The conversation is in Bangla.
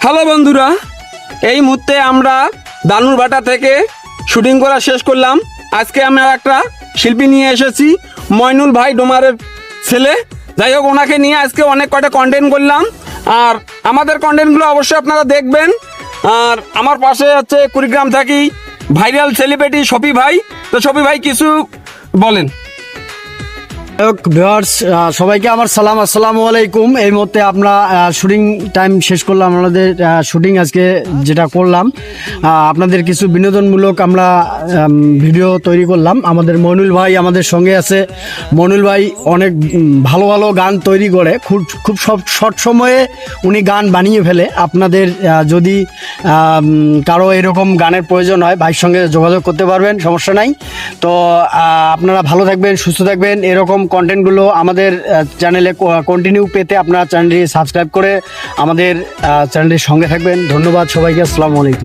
হ্যালো বন্ধুরা, এই মুহূর্তে আমরা দানুরবাটা থেকে শুটিং করা শেষ করলাম। আজকে আমরা একটা শিল্পী নিয়ে এসেছি, মইনুল ভাই ডোমারের ছেলে। যাই হোক, ওনাকে নিয়ে আজকে অনেক কয়টা কন্টেন্ট করলাম, আর আমাদের কন্টেন্টগুলো অবশ্যই আপনারা দেখবেন। আর আমার পাশে হচ্ছে কুড়িগ্রাম থাকি ভাইরাল সেলিব্রিটি শফি ভাই। তো শফি ভাই কিছু বলেন। ভিউয়ার্স, সবাইকে আমার সালাম, আসসালামু আলাইকুম। এই মুহূর্তে আমরা শুটিং টাইম শেষ করলাম। আমাদের শুটিং আজকে যেটা করলাম, আপনাদের কিছু বিনোদনমূলক আমরা ভিডিও তৈরি করলাম। আমাদের মইনুল ভাই আমাদের সঙ্গে আছে। মইনুল ভাই অনেক ভালো ভালো গান তৈরি করে, খুব শর্ট সময়ে উনি গান বানিয়ে ফেলে। আপনাদের যদি কারো এরকম গানের প্রয়োজন হয়, ভাইয়ের সঙ্গে যোগাযোগ করতে পারবেন, সমস্যা নাই। তো আপনারা ভালো থাকবেন, সুস্থ থাকবেন। এরকম কন্টেন্টগুলো আমাদের চ্যানেলে কন্টিনিউ পেতে আপনারা চ্যানেলটি সাবস্ক্রাইব করে আমাদের চ্যানেলটির সঙ্গে থাকবেন। ধন্যবাদ সবাইকে, আসসালামু আলাইকুম।